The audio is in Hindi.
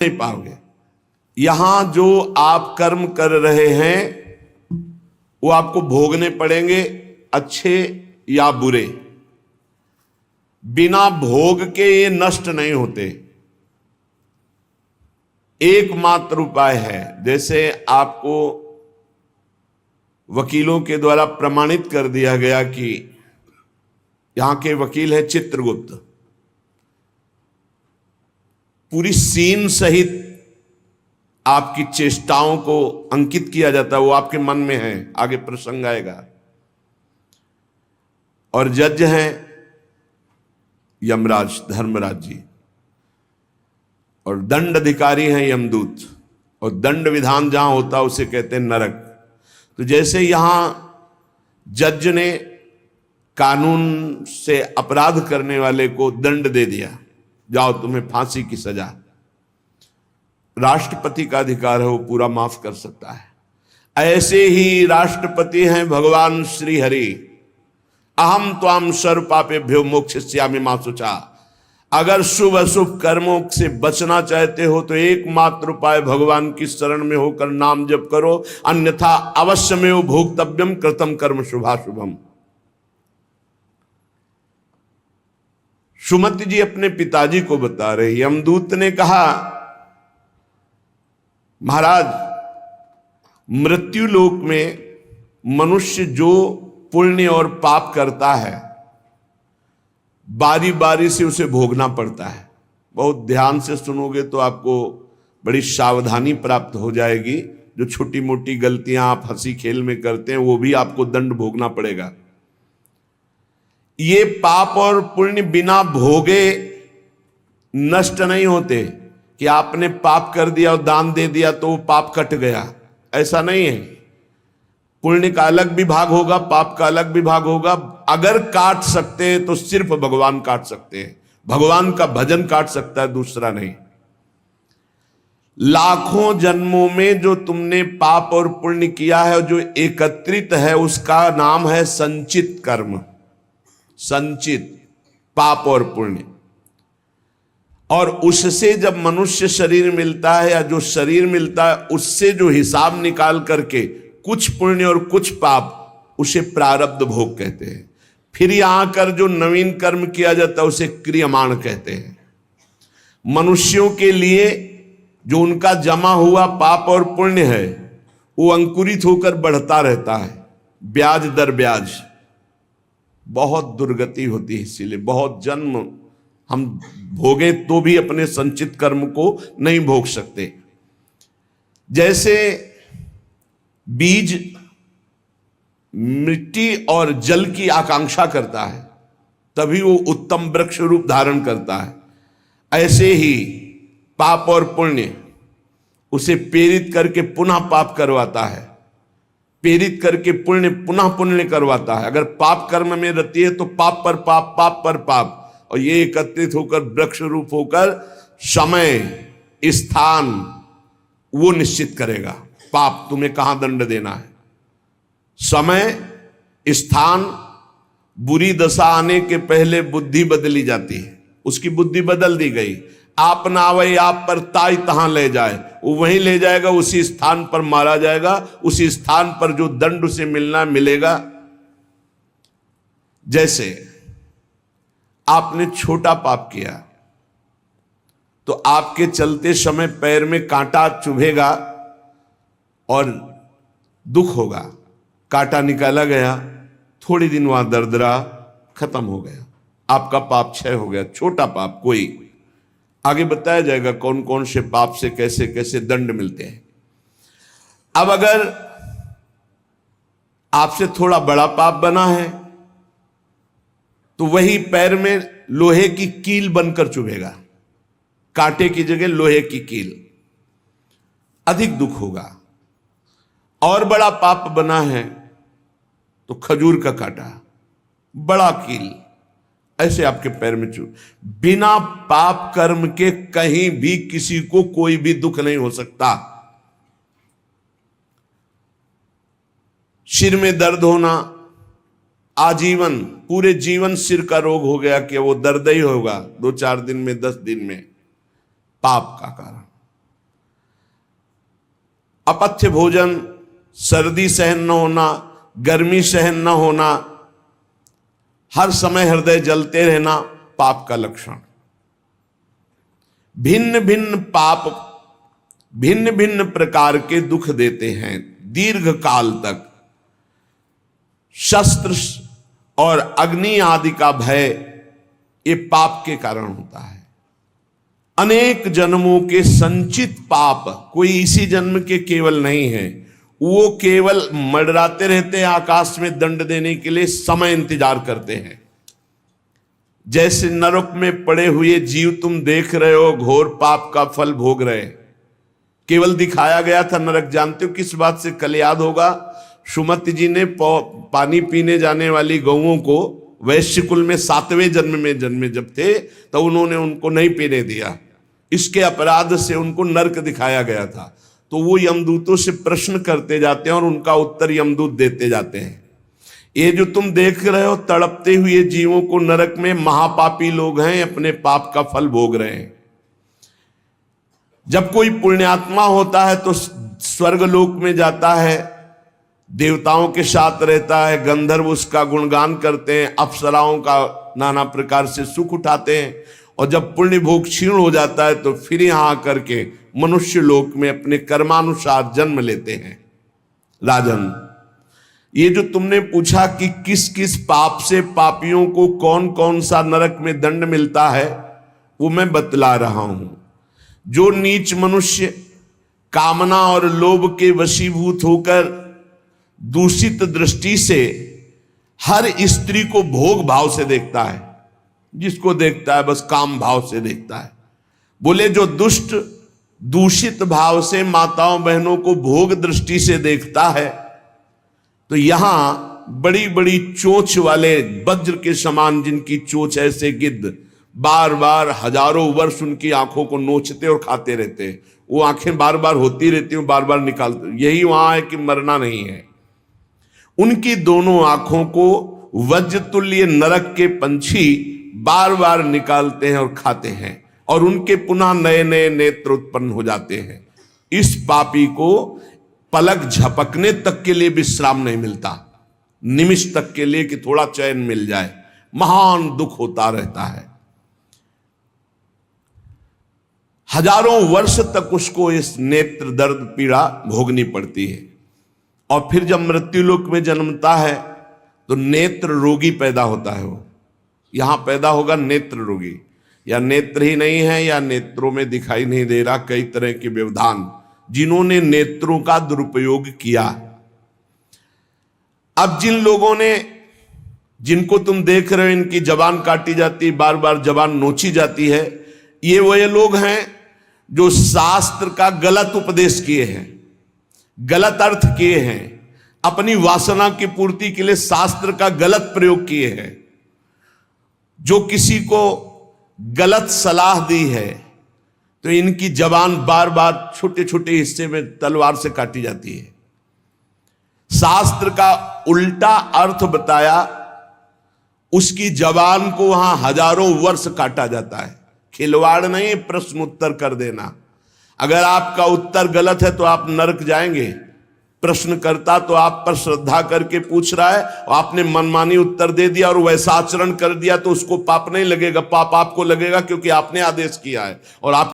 नहीं पाओगे। यहां जो आप कर्म कर रहे हैं वो आपको भोगने पड़ेंगे, अच्छे या बुरे। बिना भोग के ये नष्ट नहीं होते। एकमात्र उपाय है, जैसे आपको वकीलों के द्वारा प्रमाणित कर दिया गया कि यहां के वकील है चित्रगुप्त, पूरी सीन सहित आपकी चेष्टाओं को अंकित किया जाता है, वो आपके मन में है, आगे प्रसंग आएगा। और जज हैं यमराज, धर्मराज जी, और दंड अधिकारी हैं यमदूत, और दंड विधान जहां होता है उसे कहते हैं नरक। तो जैसे यहां जज ने कानून से अपराध करने वाले को दंड दे दिया, जाओ तुम्हें फांसी की सजा, राष्ट्रपति का अधिकार है, वो पूरा माफ कर सकता है। ऐसे ही राष्ट्रपति हैं भगवान श्री हरि। अहम त्वाम सर्व पापेभ्यो मोक्षयिष्यामि मा शुचा। अगर शुभ अशुभ कर्मों से बचना चाहते हो तो एकमात्र उपाय भगवान की शरण में होकर नाम जप करो, अन्यथा अवश्यमेव भोक्तव्यम कृतम कर्म शुभाशुभम। सुमति जी अपने पिताजी को बता रहे, यमदूत ने कहा महाराज, मृत्यु लोक में मनुष्य जो पुण्य और पाप करता है बारी बारी से उसे भोगना पड़ता है। बहुत ध्यान से सुनोगे तो आपको बड़ी सावधानी प्राप्त हो जाएगी। जो छोटी मोटी गलतियां आप हंसी खेल में करते हैं वो भी आपको दंड भोगना पड़ेगा। ये पाप और पुण्य बिना भोगे नष्ट नहीं होते कि आपने पाप कर दिया और दान दे दिया तो वो पाप कट गया, ऐसा नहीं है। पुण्य का अलग विभाग होगा, पाप का अलग विभाग होगा। अगर काट सकते हैं तो सिर्फ भगवान काट सकते हैं, भगवान का भजन काट सकता है, दूसरा नहीं। लाखों जन्मों में जो तुमने पाप और पुण्य किया है, जो एकत्रित है, उसका नाम है संचित कर्म। संचित पाप और पुण्य, और उससे जब मनुष्य शरीर मिलता है या जो शरीर मिलता है उससे जो हिसाब निकाल करके कुछ पुण्य और कुछ पाप, उसे प्रारब्ध भोग कहते हैं। फिर यहां कर जो नवीन कर्म किया जाता है उसे क्रियमाण कहते हैं। मनुष्यों के लिए जो उनका जमा हुआ पाप और पुण्य है वो अंकुरित होकर बढ़ता रहता है, ब्याज दर ब्याज। बहुत दुर्गति होती है, इसीलिए बहुत जन्म हम भोगे तो भी अपने संचित कर्म को नहीं भोग सकते। जैसे बीज मिट्टी और जल की आकांक्षा करता है तभी वो उत्तम वृक्ष रूप धारण करता है, ऐसे ही पाप और पुण्य उसे प्रेरित करके पुनः पाप करवाता है, प्रेरित करके पुण्य पुनः पुण्य करवाता है। अगर पाप कर्म में रहती है तो पाप पर पाप, पाप पर पाप, और ये एकत्रित होकर वृक्ष रूप होकर समय स्थान वो निश्चित करेगा। पाप तुम्हें कहां दंड देना है, समय स्थान। बुरी दशा आने के पहले बुद्धि बदली जाती है, उसकी बुद्धि बदल दी गई। आप ना आवे आप पर ताई तहां ले जाए, वो वहीं ले जाएगा, उसी स्थान पर मारा जाएगा, उसी स्थान पर जो दंड उसे मिलना मिलेगा। जैसे आपने छोटा पाप किया तो आपके चलते समय पैर में कांटा चुभेगा और दुख होगा। कांटा निकाला गया, थोड़ी दिन वहां दर्द रहा, खत्म हो गया, आपका पाप क्षय हो गया। छोटा पाप कोई, आगे बताया जाएगा कौन कौन से पाप से कैसे कैसे दंड मिलते हैं। अब अगर आपसे थोड़ा बड़ा पाप बना है तो वही पैर में लोहे की कील बनकर चुभेगा, कांटे की जगह लोहे की कील, अधिक दुख होगा। और बड़ा पाप बना है तो खजूर का कांटा, बड़ा कील, ऐसे आपके पैर में चुभ। बिना पाप कर्म के कहीं भी किसी को कोई भी दुख नहीं हो सकता। सिर में दर्द होना, आजीवन पूरे जीवन सिर का रोग हो गया कि वो दर्द ही होगा 2-4 दिन में, 10 दिन में, पाप का कारण। अपथ्य भोजन, सर्दी सहन न होना, गर्मी सहन न होना, हर समय हृदय जलते रहना पाप का लक्षण। भिन्न भिन्न पाप भिन्न भिन्न प्रकार के दुख देते हैं दीर्घ काल तक। शस्त्र और अग्नि आदि का भय ये पाप के कारण होता है। अनेक जन्मों के संचित पाप कोई इसी जन्म के केवल नहीं है, वो केवल मंडराते रहते हैं आकाश में दंड देने के लिए, समय इंतजार करते हैं। जैसे नरक में पड़े हुए जीव तुम देख रहे हो, घोर पाप का फल भोग रहे, केवल दिखाया गया था नरक। जानते हो किस बात से? कल याद होगा, सुमति जी ने पानी पीने जाने वाली गौओं को वैश्य कुल में 7वें जन्म में जन्मे जब थे तो उन्होंने उनको नहीं पीने दिया। इसके अपराध से उनको नरक दिखाया गया था। तो वो यमदूतों से प्रश्न करते जाते हैं और उनका उत्तर यमदूत देते जाते हैं। ये जो तुम देख रहे हो तड़पते हुए जीवों को नरक में, महापापी लोग हैं, अपने पाप का फल भोग रहे हैं। जब कोई पुण्यात्मा होता है तो स्वर्गलोक में जाता है, देवताओं के साथ रहता है, गंधर्व उसका गुणगान करते हैं, अप्सराओं का नाना प्रकार से सुख उठाते हैं। और जब पुण्य भोग क्षीण हो जाता है तो फिर यहां आकर के मनुष्य लोक में अपने कर्मानुसार जन्म लेते हैं। राजन, ये जो तुमने पूछा कि किस किस पाप से पापियों को कौन कौन सा नरक में दंड मिलता है, वो मैं बतला रहा हूं। जो नीच मनुष्य कामना और लोभ के वशीभूत होकर दूषित दृष्टि से हर स्त्री को भोग भाव से देखता है, जिसको देखता है बस काम भाव से देखता है। बोले जो दुष्ट दूषित भाव से माताओं बहनों को भोग दृष्टि से देखता है, तो यहां बड़ी बड़ी चोंच वाले वज्र के समान जिनकी चोंच ऐसे गिद्ध बार बार हजारों वर्ष उनकी आंखों को नोचते और खाते रहते हैं। वो आंखें बार बार होती रहती हैं, बार बार निकालते। यही वहां है कि मरना नहीं है। उनकी दोनों आंखों को वज्रतुल्य नरक के पंछी बार बार निकालते हैं और खाते हैं, और उनके पुनः नए नए नेत्र उत्पन्न हो जाते हैं। इस पापी को पलक झपकने तक के लिए विश्राम नहीं मिलता, निमिष तक के लिए कि थोड़ा चैन मिल जाए। महान दुख होता रहता है। हजारों वर्ष तक उसको इस नेत्र दर्द पीड़ा भोगनी पड़ती है। और फिर जब मृत्युलोक में जन्मता है तो नेत्र रोगी पैदा होता है। वो यहां पैदा होगा नेत्र रोगी, या नेत्र ही नहीं है या नेत्रों में दिखाई नहीं दे रहा, कई तरह के व्यवधान, जिन्होंने नेत्रों का दुरुपयोग किया। अब जिन लोगों ने, जिनको तुम देख रहे हो इनकी जबान काटी जाती है, बार बार जबान नोची जाती है, ये वह लोग हैं जो शास्त्र का गलत उपदेश किए हैं, गलत अर्थ किए हैं, अपनी वासना की पूर्ति के लिए शास्त्र का गलत प्रयोग किए हैं, जो किसी को गलत सलाह दी है तो इनकी जबान बार बार छोटे छोटे हिस्से में तलवार से काटी जाती है। शास्त्र का उल्टा अर्थ बताया, उसकी जबान को वहां हजारों वर्ष काटा जाता है। खिलवाड़ नहीं, प्रश्न उत्तर कर देना। अगर आपका उत्तर गलत है तो आप नरक जाएंगे। प्रश्नकर्ता तो आप पर श्रद्धा करके पूछ रहा है और आपने मनमानी उत्तर दे दिया और वैसा आचरण कर दिया तो उसको पाप नहीं लगेगा, पाप आपको लगेगा क्योंकि आपने आदेश किया है और आप